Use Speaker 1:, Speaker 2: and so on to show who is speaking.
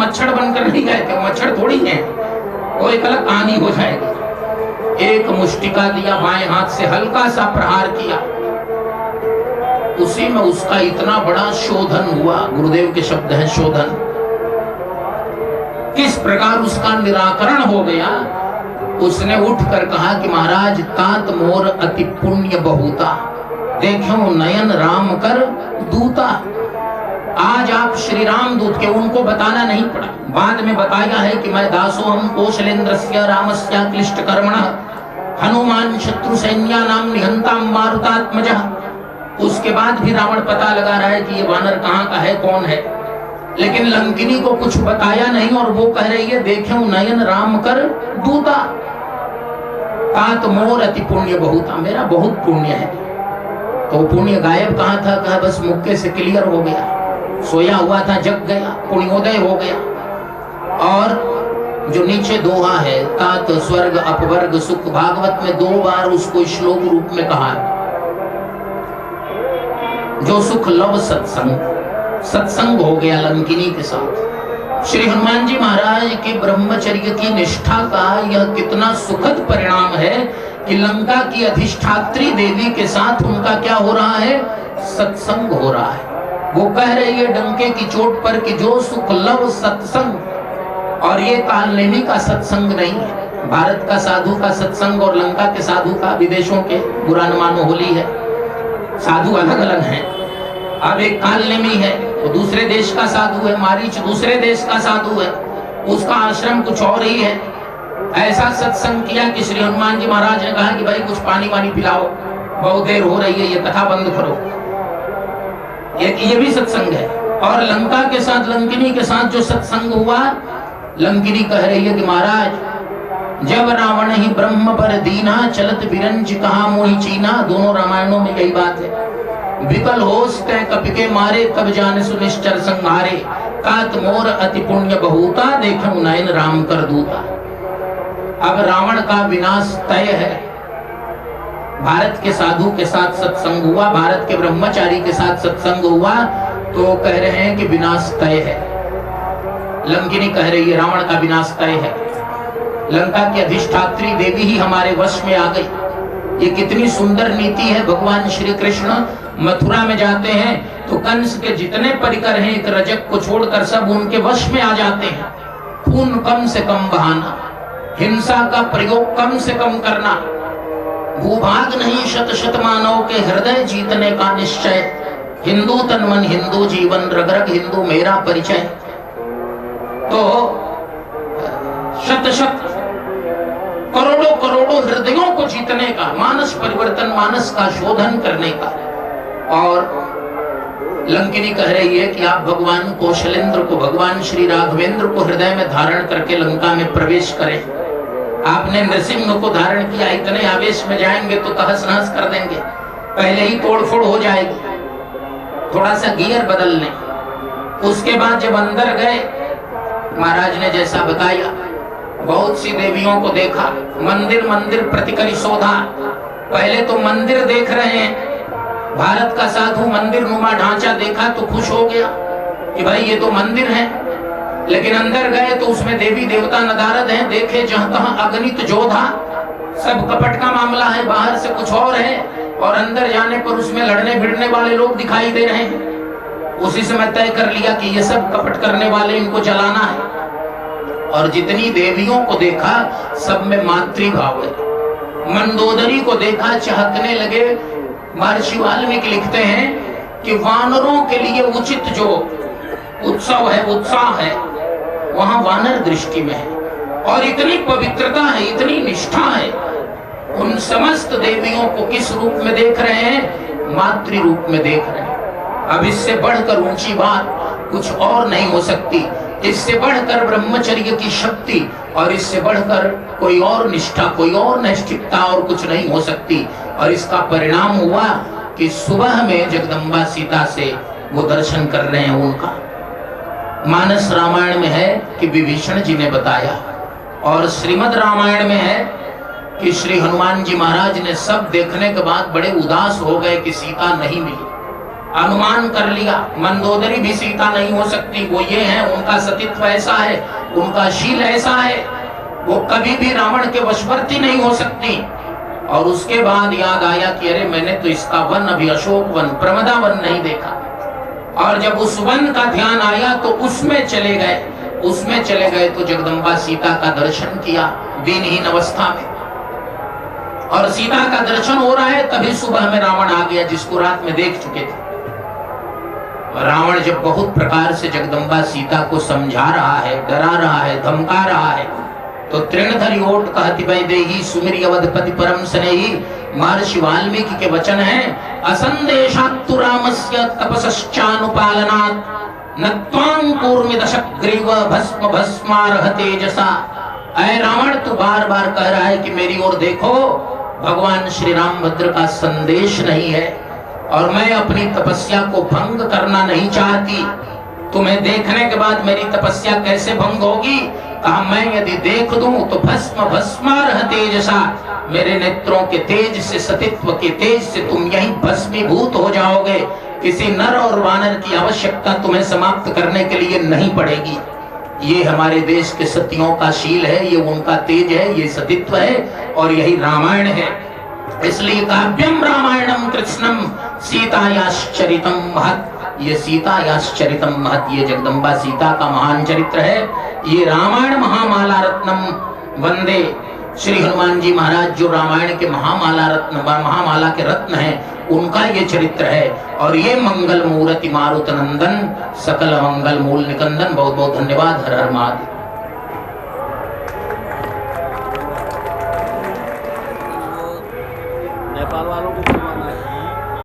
Speaker 1: मच्छर बनकर नहीं गए थे, मच्छर थोड़ी है, वो एक अलग कहानी हो जाएगी। एक मुष्टिका दिया, बाएं हाथ से हल्का सा प्रहार किया, उसी में उसका इतना बड़ा शोधन हुआ। गुरुदेव के शब्द हैं शोधन। किस प्रकार उसका निराकरण हो गया। उसने उठकर कहा कि महाराज तात मोर अति पुण्य बहुता, देखो नयन राम कर दूता। आज आप श्री राम दूत के, उनको बताना नहीं पड़ा, बाद में बताया है कि मैं दासो हम कौशलेन्द्रस्य रामस्य क्लिष्ट कर्मणः हनुमान शत्रु सैन्या नाम निहंता मारुतात्मजः। उसके बाद भी रावण पता लगा रहा है कि ये वानर कहाँ का है, कौन है, लेकिन लंकिनी को कुछ बताया नहीं और वो कह रही है देखो नयन राम कर दूता, तात मोर अति पुण्य बहुता, मेरा बहुत पुण्य है। तो पुण्य गायब कहाँ था, कहा बस मुक्के से क्लियर हो गया, सोया हुआ था जग गया, पुण्योदय हो गया। और जो नीचे दोहा है, तात स्वर्ग अपवर्ग सुख, भागवत में 2 बार उसको श्लोक रूप में कहा है। जो सुख लव सत्संग, सत्संग हो गया लंकिनी के साथ। श्री हनुमान जी महाराज के ब्रह्मचर्य की निष्ठा का यह कितना सुखद परिणाम है कि लंका की अधिष्ठात्री देवी के साथ उनका क्या हो रहा है, सत्संग हो रहा है। वो कह रही है डंके की चोट पर कि जो सुख लव सत्संग, और ये कालनेमी का सत्संग नहीं है, भारत का साधु का सत्संग और लंका के साधु का, विदेशों के बुरा न मानो होली है, साधु अलग अलग हैं। अब एक कालनेमी है, वो दूसरे देश का साधु है, मारीच दूसरे देश का साधु है, उसका आश्रम कुछ और ही है। ऐसा सत्संग किया कि श्री हनुमान जी महाराज ने कहा कि भाई कुछ पानी वानी पिलाओ, बहुत देर हो रही है, ये कथा बंद करो। ये भी सत्संग है। और लंका के साथ, लंकिनी के साथ जो सत्संग हुआ, लंकिनी कह रही है कि महाराज जब रावण ही ब्रह्म पर दीना, चलत बिरंज कहा मोहि चीना। दोनों रामायणों में यही बात है। विकल होश तय कपि के मारे, तब जाने सुनिश्चर संहारे। तात मोर अति पुण्य बहुता, देखो नयन राम कर दूता। अब रावण का विनाश तय है। भारत के साधु के साथ सत्संग हुआ, भारत के ब्रह्मचारी के साथ सत्संग हुआ, तो कह रहे हैं कि विनाश तय है। लंकिनी कह रही है रावण का विनाश तय है, लंका की अधिष्ठात्री देवी ही हमारे वश में आ गई। ये कितनी सुंदर नीति है। भगवान श्री कृष्ण मथुरा में जाते हैं तो कंस के जितने परिकर हैं, एक रजक को छोड़कर सब उनके वश में आ जाते हैं। खून कम से कम बहाना, हिंसा का प्रयोग कम से कम करना, भूभाग नहीं शत शत मानव के हृदय जीतने का निश्चय। हिंदू तन मन हिंदू जीवन, रग रग हिंदू मेरा परिचय। तो शत शत करोड़ों करोड़ों हृदयों को जीतने का, मानस परिवर्तन, मानस का शोधन करने का। और लंकिनी कह रही है कि आप भगवान कौशलेंद्र को, भगवान श्री राघवेंद्र को हृदय में धारण करके लंका में प्रवेश करें। आपने नृसिंह को धारण किया, इतने आवेश में जाएंगे तो तहस नहस कर देंगे, पहले ही तोड़फोड़ हो जाएगी। थोड़ा सा गियर बदल लें। उसके बाद जब अंदर गए, महाराज ने जैसा बताया, बहुत सी देवियों को देखा, मंदिर मंदिर प्रतिकरी शोधा। पहले तो मंदिर देख रहे हैं, भारत का साधु मंदिर नुमा ढांचा देखा तो खुश हो गया कि भाई ये तो मंदिर है। लेकिन अंदर गए तो उसमें देवी देवता नदारद हैं, देखे जहां तहां अगणित जोधा, सब कपट का मामला है, बाहर से कुछ और है और अंदर जाने पर उसमें लड़ने भिड़ने वाले लोग दिखाई दे रहे हैं। उसी समय तय कर लिया कि ये सब कपट करने वाले, इनको जलाना है। और जितनी देवियों को देखा सब में मातृभाव है। मंदोदरी को देखा, चहकने लगे। महर्षि वाल्मीकि लिखते हैं कि वानरों के लिए उचित जो उत्सव है, उत्साह है, वहां वानर दृष्टि में है। और इतनी पवित्रता है, इतनी निष्ठा है। उन समस्त देवियों को किस रूप में देख रहे हैं? मातृ रूप में देख रहे हैं। अब इससे बढ़कर ऊंची बात कुछ और नहीं हो सकती। इससे बढ़कर ब्रह्मचर्य की शक्ति और इससे बढ़कर कोई और निष्ठा, कोई और नैष्ठिकता और कुछ नहीं हो सकती। और इसका परिणाम हुआ कि सुबह में जगदम्बा सीता से वो दर्शन कर रहे हैं उनका। मानस रामायण में है कि विभीषण जी ने बताया, और श्रीमद् रामायण में है कि श्री हनुमान जी महाराज ने सब देखने के बाद बड़े उदास हो गए कि सीता नहीं मिली। अनुमान कर लिया मंदोदरी भी सीता नहीं हो सकती, वो ये है, उनका सतीत्व ऐसा है, उनका शील ऐसा है, वो कभी भी रावण के वशवर्ती नहीं हो सकती। और उसके बाद याद आया कि अरे मैंने तो इसका वन अभी अशोक वन प्रमदा वन नहीं देखा। और जब उस वन का ध्यान आया तो उसमें चले गए तो जगदम्बा सीता का दर्शन किया दीनहीन अवस्था में। और सीता का दर्शन हो रहा है, तभी सुबह में रावण आ गया जिसको रात में देख चुके थे। रावण जब बहुत प्रकार से जगदम्बा सीता को समझा रहा है, डरा रहा है, धमका रहा है, तो तृणधरी ओट कहति वैदेही सुमिरि अवधपति परम स्नेही। महर्षि वाल्मीकि के वचन है, असंदेशात्तु रामस्य तपसश्चानुपालनात् न त्वां कूर्मि दशग्रीव भस्म भस्मार्ह तेजसा। ऐ रावण, तू बार बार कह रहा है कि मेरी ओर देखो, भगवान श्री रामभद्र का संदेश नहीं है और मैं अपनी तपस्या को भंग करना नहीं चाहती। तुम्हें देखने के बाद मेरी तपस्या कैसे भंग होगी? कहा मैं यदि देख दूं तो भस्म भस्मार्ह तेजसा, मेरे नेत्रों के तेज से, सतीत्व के तेज से तुम यहीं भस्मीभूत हो जाओगे। किसी नर और वानर की आवश्यकता तुम्हें समाप्त करने के लिए नहीं पड़ेगी। ये हमारे देश के सतियों का शील है, ये उनका तेज है, ये सतीत्व है और यही रामायण है। इसलिए काव्यम रामायणम कृष्णम सीतायाश्चरितम महत्। ये सीतायाश्चरितम महत्, ये जगदम्बा सीता का महान चरित्र है। ये रामायण महामाला रत्नम वंदे। श्री हनुमान जी महाराज जो रामायण के महामाला रत्न, महामाला के रत्न हैं, उनका ये चरित्र है। और ये मंगल मूर्ति मारुत नंदन सकल मंगल मूल निकंदन। बहुत बहुत धन्यवाद। हर हर महादेव।
Speaker 2: नेपाल वालों को